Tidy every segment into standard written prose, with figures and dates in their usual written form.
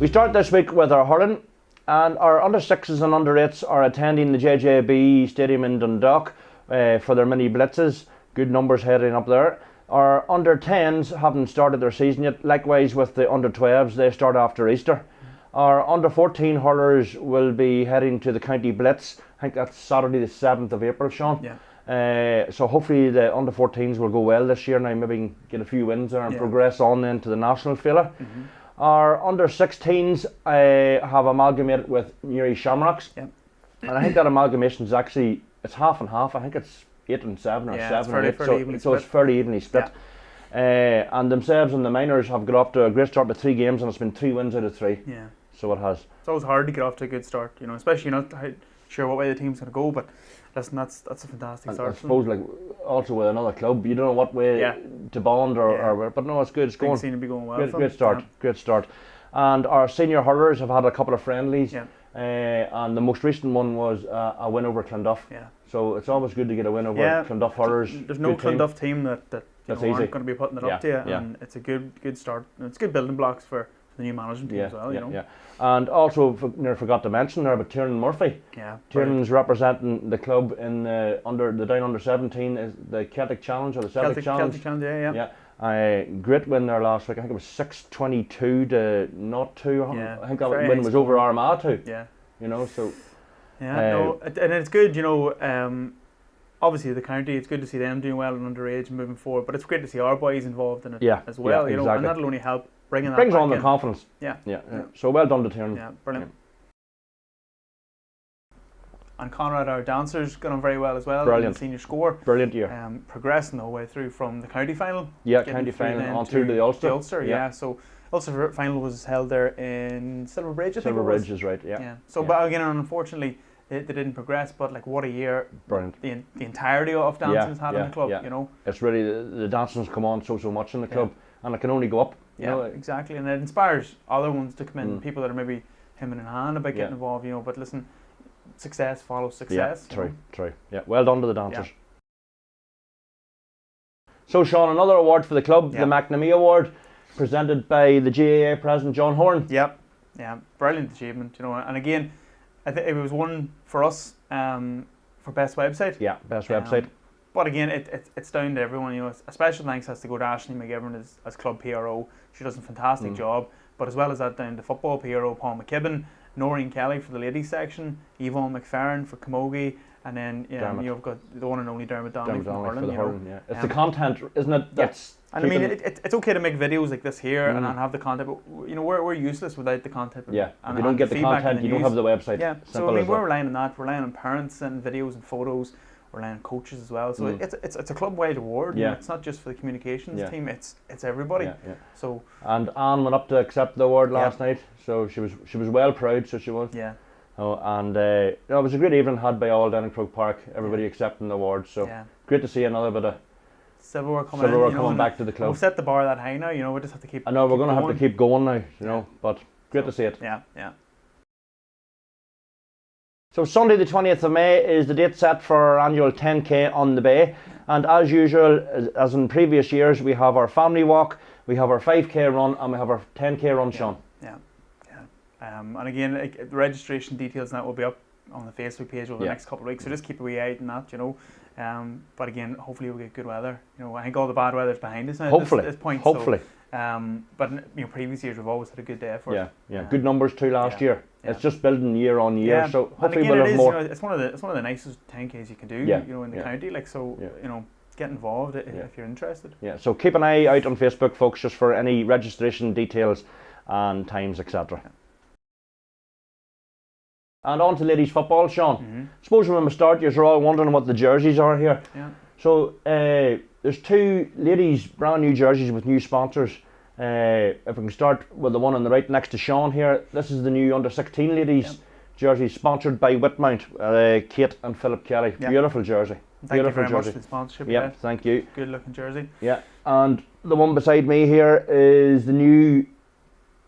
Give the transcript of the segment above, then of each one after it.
We start this week with our hurling, and our under 6s and under 8s are attending the JJB Stadium in Dundalk for their mini blitzes. Good numbers heading up there. Our under 10s haven't started their season yet. Likewise with the under 12s, they start after Easter. Our under 14 hurlers will be heading to the County Blitz. I think that's Saturday the 7th of April, Sean. Yeah. So hopefully the under 14s will go well this year. Now maybe get a few wins there and progress on then to the national fella. Our under 16s have amalgamated with Newry Shamrocks. Yep. And I think that amalgamation is actually, it's half and half. I think it's 8 and 7 or 7 and 8. So it's fairly evenly split. Yeah. And themselves and the minors have got off to a great start with 3 games, and it's been 3 wins out of 3. Yeah. So it has. It's always hard to get off to a good start, you know, especially you're not sure what way the team's going to go, but listen, that's a fantastic start. I suppose, like, also with another club, you don't know what way to bond or but no, it's good. It's going. Things seem to be going well. Great start. Great start. And our senior hurlers have had a couple of friendlies. Yeah. And the most recent one was a win over Clonduff. Yeah. So it's always good to get a win over Clonduff hurlers. There's no Clonduff team that aren't going to be putting it up to you, Yeah. and it's a good start. And it's good building blocks for the new management team as well. You know. Yeah. And also, never forgot to mention there, but Tiernan Murphy. Yeah. Tiernan's representing the club in the down under 17 is the Celtic Challenge or the Celtic Challenge. Celtic Challenge, yeah. Great win there last week. I think it was 6-22 to 0-2. Yeah. I think that win was over Armagh too. Yeah. You know, so. Yeah, and it's good, you know. Obviously, the county, it's good to see them doing well in underage and moving forward, but it's great to see our boys involved in it as well, you know, and that'll only help bringing that brings back on the in. confidence. Yeah. So well done to Tiernan. Yeah, brilliant. And Conrad, our dancers, got on very well as well. Brilliant. In the senior score. Brilliant year. Progressing the whole way through from the county final. Yeah, county final on through to the Ulster. So Ulster final was held there in Silverbridge, I think it was. Silverbridge is right, So, but again, unfortunately, they didn't progress, but like what a year. Brilliant. The entirety of dancing has had in the club, you know. It's really, the dancing's come on so much in the club, and it can only go up. You know? Exactly, and it inspires other ones to come in, people that are maybe hemming and hawing about getting involved, you know, but listen, success follows success. Yeah, true. Yeah, well done to the dancers. So Sean, another award for the club, the McNamee Award, presented by the GAA President John Horan. Yep, yeah, brilliant achievement, you know, and again, I think it was one for us for best website. Yeah, best website. But again, it's down to everyone, you know. A special thanks has to go to Ashley McGivern as club PRO. She does a fantastic job. But as well as that, down to football PRO Paul McKibben, Noreen Kelly for the ladies section, Yvonne McFerrin for Camogie, and then you've got the one and only Dermot Donnelly from Hurling. It's the content, isn't it? That's and I mean, it's okay to make videos like this here and have the content, but you know, we're useless without the content. Yeah, if you don't get the content, you don't have the website. Yeah, so I mean, we're relying on that. We're relying on parents and videos and photos. We're relying on coaches as well. So it's a club-wide award. Yeah. It's not just for the communications team. It's everybody. Yeah. So and Anne went up to accept the award last night. So she was well proud. So she was. Yeah. Oh, and it was a great evening had by all down in Croke Park. Everybody accepting the award. So great to see another bit of silverware coming back to the club. We've set the bar that high now. You know, we just have to keep. I know we're going to have to keep going now. You know, but great to see it. Yeah. So Sunday the 20th of May is the date set for our annual 10k on the Bay, and as usual, as in previous years, we have our family walk, we have our 5k run, and we have our 10k run, Sean. Yeah. And again, the registration details and that will be up on the Facebook page over the next couple of weeks, so just keep a wee eye on that, you know. But again, hopefully we'll get good weather. You know, I think all the bad weather's behind us now at this point. Hopefully. So, but you know, previous years we've always had a good day for it. Yeah. Good numbers too last year. It's just building year on year, so hopefully again, we'll have more. You know, it's one of the nicest 10Ks you can do. You know, in the county, like so. You know, get involved if you're interested. Yeah. So keep an eye out on Facebook, folks, just for any registration details and times, etc. And on to ladies football, Sean. Suppose when we start, you're all wondering what the jerseys are here. Yeah. So there's 2 ladies brand new jerseys with new sponsors. If we can start with the one on the right next to Sean here, this is the new under 16 ladies jersey sponsored by Whitmount, Kate and Philip Kelly. Beautiful jersey. Thank you very much for the sponsorship. Yeah, thank you. Good looking jersey. Yeah, and the one beside me here is the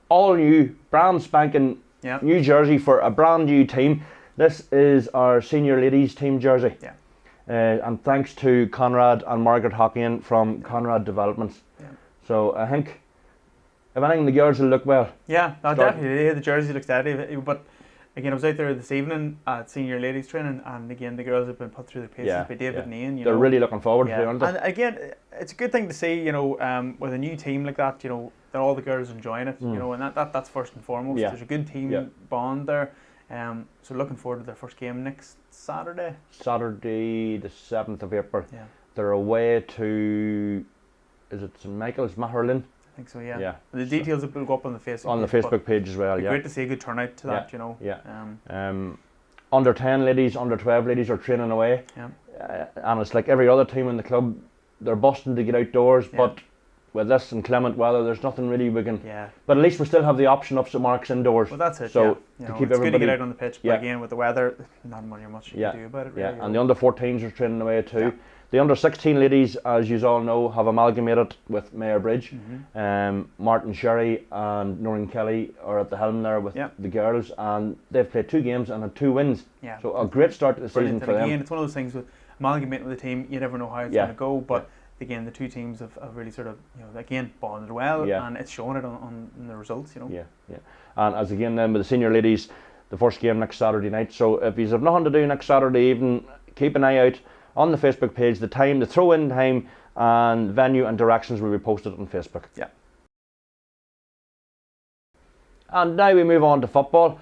all new, brand spanking new jersey for a brand new team. This is our senior ladies team jersey. Yeah. And thanks to Conrad and Margaret Hockian from Conrad Developments. Yeah. So I think if anything, the girls will look well. Yeah, no, definitely. The jersey looks steady, but again, I was out there this evening at senior ladies training, and again, the girls have been put through the paces by David and Ian. They're really looking forward to it, aren't they? And again, it's a good thing to see, with a new team like that, that all the girls are enjoying it, and that's first and foremost. Yeah. There's a good team bond there. So looking forward to their first game next Saturday. Saturday, the 7th of April. Yeah. They're away to, is it St Michael's, Maherlin? I think so, yeah. The details will go up on the Facebook on the Facebook page as well, Great to see a good turnout to that, under 10 ladies, under 12 ladies are training away. Yeah. And it's like every other team in the club, they're busting to get outdoors, but with this inclement weather, there's nothing really we can. Yeah. But at least we still have the option of St Mark's indoors. Well, that's it. So to keep it's everybody. good to get out on the pitch, but again, with the weather, not much you can do about it. Really, and the under 14s are training away too. Yeah. The under 16 ladies, as you all know, have amalgamated with Mayor Bridge. Martin Sherry and Noreen Kelly are at the helm there with the girls, and they've played 2 games and had 2 wins. Yeah. So a great start to the season for them. Again, it's one of those things with amalgamating with the team, you never know how it's going to go, but again, the two teams have really sort of, again, bonded well, and it's showing it on the results, Yeah. And as again then with the senior ladies, the first game next Saturday night. So if you have nothing to do next Saturday evening, keep an eye out on the Facebook page. The time, the throw-in time, and venue and directions will be posted on Facebook. Yeah. And now we move on to football.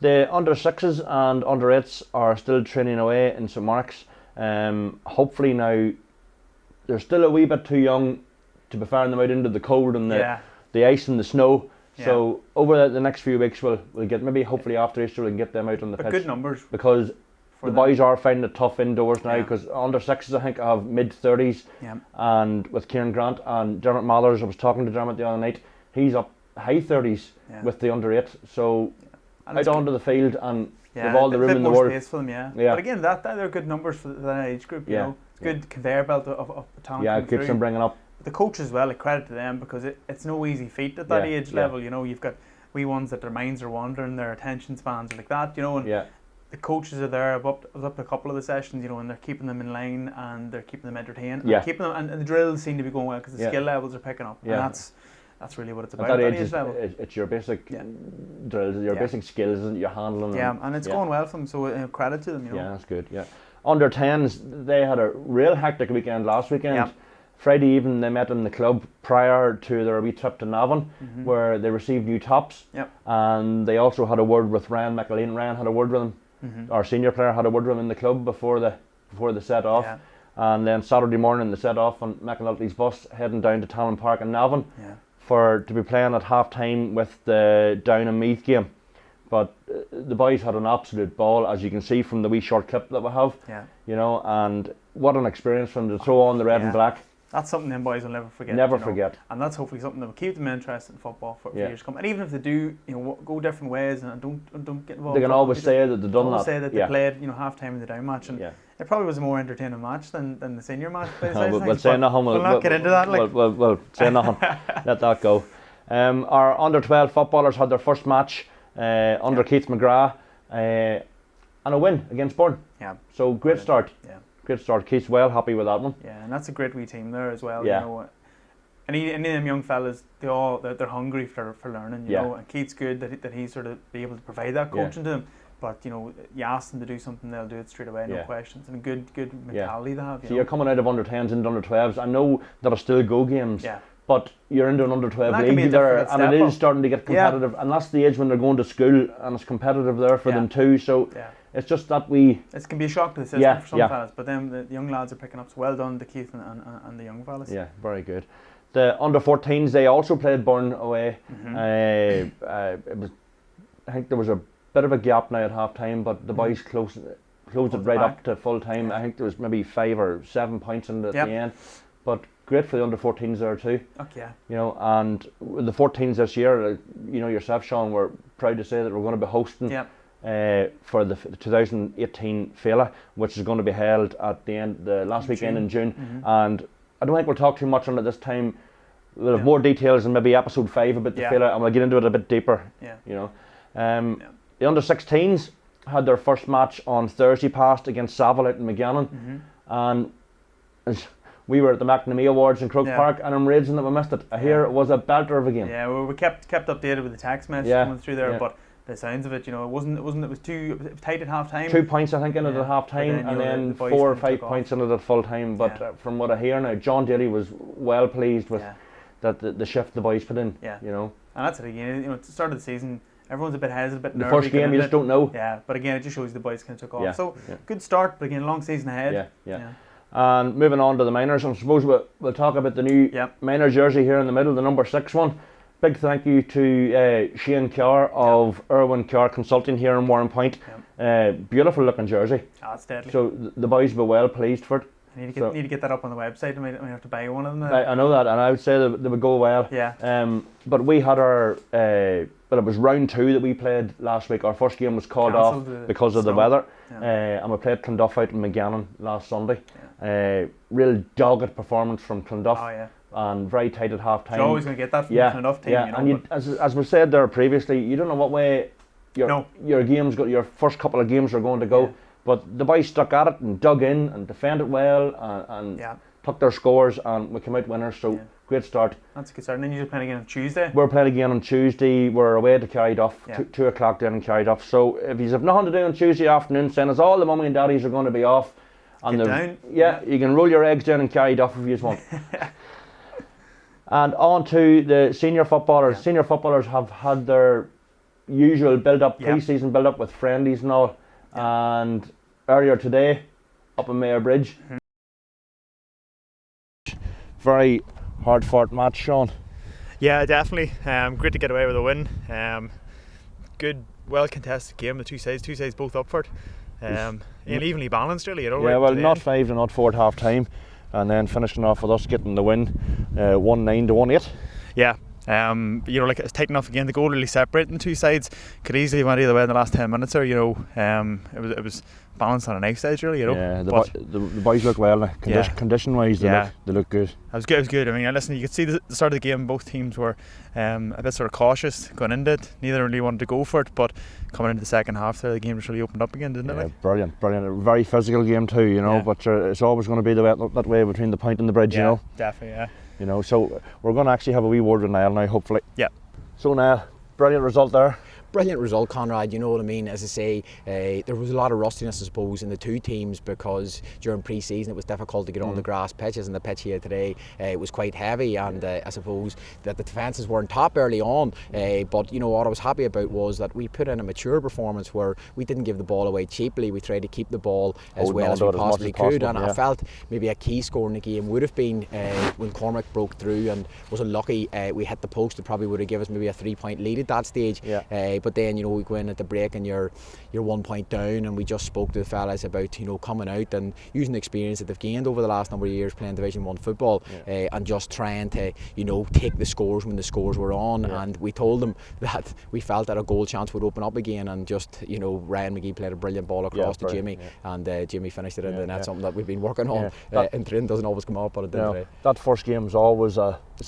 The under 6s and under 8s are still training away in St Mark's. Hopefully now they're still a wee bit too young to be firing them out into the cold and the ice and the snow. Yeah. So over the next few weeks we'll get, maybe hopefully after Easter we can get them out on the pitch. Good numbers. Because the boys are finding it tough indoors now, because under 6s I think I have mid-30s, and with Kieran Grant and Dermot Mathers, I was talking to Dermot the other night, he's up high 30s with the under 8, so out onto the field and they've all the room in the world. Space for them, But again, they're good numbers for that age group, you know. Good conveyor belt of talent. Yeah, it keeps them bringing up. The coaches as well, a credit to them, because it's no easy feat at that age level, you've got wee ones that their minds are wandering, their attention spans are like that, and the coaches are there. I was up a couple of the sessions, and they're keeping them in line and they're keeping them entertained. And keeping them, and the drills seem to be going well because the skill levels are picking up. And that's really what it's about. At that age level. It's your basic drills, your basic skills that you're handling. Yeah, and it's going well for them, so credit to them. Yeah, that's good. Yeah. Under 10s, they had a real hectic weekend last weekend. Yeah. Friday evening they met in the club prior to their wee trip to Navan, where they received new tops. Yep. And they also had a word with Ryan McAleen. Ryan had a word with them. Our senior player had a word with him in the club before the set off. Yeah. And then Saturday morning they set off on McAnulty's bus heading down to Talon Park in Navan to be playing at half time with the Down and Meath game. But the boys had an absolute ball, as you can see from the wee short clip that we have. Yeah. And what an experience for them to throw on the red and black. That's something them boys will never forget. Never forget. And that's hopefully something that will keep them interested in football for years to come. And even if they do, go different ways and don't get involved. They can always say that they've done that. Say that they played, half time in the down match, and it probably was a more entertaining match than the senior match. We'll say nothing. We'll not get into that. We'll say nothing. Let that go. Our under 12 footballers had their first match under Keith McGrath, and a win against Bourne. Yeah. So great start. Yeah. Great start. Keith's well happy with that one. Yeah, and that's a great wee team there as well. Yeah. Any of them young fellas, they're hungry for learning. You know, and Keith's good that he's sort of be able to provide that coaching to them. But you ask them to do something, they'll do it straight away, no questions. And a good mentality they have. So you're coming out of under 10s into under 12s. I know there'll still go games. Yeah. But you're into an under 12 league there, and it is starting to get competitive. And that's the age when they're going to school, and it's competitive there for them too. So it's just that it can be a shock to the system for some fellas, but then the young lads are picking up. So well done to Keith and the young fellas. Yeah, very good. The under 14s, they also played Bourne away. I think there was a bit of a gap now at half time, but the boys closed it right up to full time. I think there was maybe 5 or 7 points in at the end, but great for the under 14s there too. Okay. And with the 14s this year, yourself, Sean, we're proud to say that we're going to be hosting for the 2018 Fela, which is going to be held at the last weekend in June. And I don't think we'll talk too much on it this time. We'll have more details in maybe episode 5 about the Fela, and we'll get into it a bit deeper. The under 16s had their first match on Thursday past against Savile out in McGannon, and we were at the McNamee Awards in Croke Park, and I'm raging that we missed it. I hear it was a belter of a game. Yeah, well, we kept updated with the text message coming through there, but the sounds of it, it was tight at half time. 2 points, I think, into the half time, and then 4 or 5 points into the full time. But from what I hear now, John Daly was well pleased with that the shift the boys put in. Yeah. And that's it again. At the start of the season, everyone's a bit hesitant, a bit nervy. The first game, you just don't know. Yeah, but again, it just shows the boys kind of took off. So good start, but again, long season ahead. Yeah. And moving on to the minors, I suppose we'll talk about the new minor jersey here in the middle, the number 6 one. Big thank you to Shane Carr of Irwin Carr Consulting here in Warrenpoint. Beautiful looking jersey. That's deadly. So the boys will be well pleased for it. I need to get that up on the website. I might have to buy one of them. I know that, and I would say they would go well. Yeah. But we had our, it was round 2 that we played last week. Our first game was called off because of the weather. And we played Clonduff out in McGannon last Sunday. Real dogged performance from Clonduff. Oh, yeah. And very tight at half time. You're always going to get that from the Clonduff team. And as we said there previously, you don't know what way your games your first couple of games are going to go. Yeah. But the boys stuck at it and dug in and defended well and took their scores, and we came out winners. So great start. That's a good start. And then you're playing again on Tuesday. We're playing again on Tuesday. We're away to Carryduff, 2 o'clock down in Carryduff. So if you have nothing to do on Tuesday afternoon, saying as all the mummy and daddies are going to be off, and you can roll your eggs down in Carryduff if you just want. And on to the senior footballers. Senior footballers have had their usual build-up, pre-season build-up with friendlies and all. And earlier today, up in Mayor Bridge. Very hard-fought match, Sean. Yeah, definitely. Great to get away with a win. Good, well-contested game. The two sides both up for it. Evenly balanced, really. Yeah, well, not 5 and not 4 at half-time. And then finishing off with us getting the win, 1-9 to 1-8. Yeah, it's tight enough again. The goal really separating the two sides. Could easily went either way in the last 10 minutes, or it was balanced on a knife edge, really. Yeah, the boys look well. Condition-wise, they look good. It was good. I mean, listen, you could see the start of the game. Both teams were a bit sort of cautious going into it. Neither really wanted to go for it, but coming into the second half, there the game just really opened up again, didn't it? Brilliant. A very physical game too, but it's always going to be that way between the point and the bridge, Definitely, so we're going to actually have a wee word with Niall now, hopefully. Yeah. So Niall, brilliant result there. Brilliant result, Conrad, you know what I mean. As I say, there was a lot of rustiness, I suppose, in the two teams, because during pre-season it was difficult to get on the grass pitches, and the pitch here today it was quite heavy, and I suppose that the defences weren't top early on, but what I was happy about was that we put in a mature performance where we didn't give the ball away cheaply. We tried to keep the ball as well as we possibly could, and I felt maybe a key score in the game would have been when Cormac broke through and was unlucky. We hit the post. It probably would have given us maybe a 3-point lead at that stage. But then we go in at the break and you're 1 point down, and we just spoke to the fellas about coming out and using the experience that they've gained over the last number of years playing Division 1 football, and just trying to take the scores when the scores were on. And we told them that we felt that a goal chance would open up again, and just Ryan McGee played a brilliant ball across to Jimmy, and Jimmy finished it into the net, something that we've been working on. And Trin doesn't always come up, but it did today. That first game's always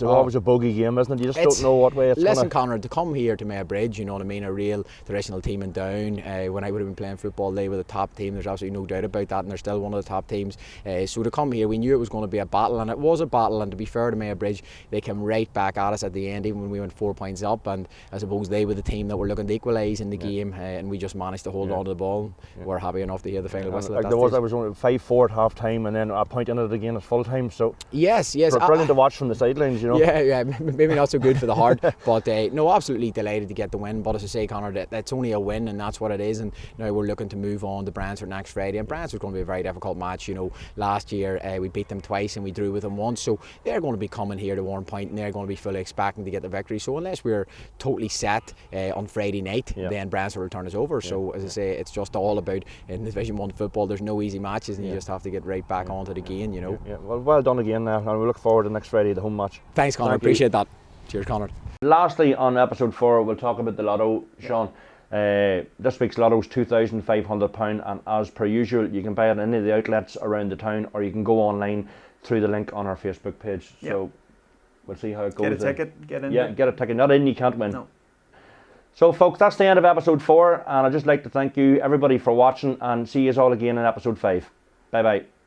always a bogey game, isn't it? You just don't know what way it's going to... Listen, Conrad, to come here to Mayor Bridge, you know what I mean, a real traditional team in Down. When I would have been playing football, they were the top team. There's absolutely no doubt about that, and they're still one of the top teams. So to come here, we knew it was going to be a battle, and it was a battle. And to be fair to Mayor Bridge, they came right back at us at the end, even when we went 4 points up. And I suppose they were the team that were looking to equalise in the game, and we just managed to hold on to the ball. We're happy enough to hear the final whistle. I was only 5-4 at half time, and then a point in it again at full time. So yes, brilliant to watch from the sidelines, Yeah, maybe not so good for the heart, but no, absolutely delighted to get the win. But as I say, Conor, that's only a win, and that's what it is. And now we're looking to move on to Brantford next Friday, and Brantford's going to be a very difficult match. Last year we beat them twice and we drew with them once, so they're going to be coming here to Warrenpoint, and they're going to be fully expecting to get the victory. So unless we're totally set on Friday night, then Brantford will turn us over. So as I say, it's just all about, in Division 1 football, there's no easy matches, and you just have to get right back onto the game. Well done again now, and we look forward to next Friday, the home match. Thanks, Conor. Appreciate that. Cheers, Conor. Lastly, on episode 4, we'll talk about the lotto, Sean. This week's lotto is £2,500, and as per usual, you can buy it in any of the outlets around the town, or you can go online through the link on our Facebook page. So we'll see how it goes. Get a ticket, get in. Get a ticket. Not in, you can't win. No. So folks, that's the end of episode 4, and I'd just like to thank you everybody for watching, and see you all again in episode 5. Bye bye.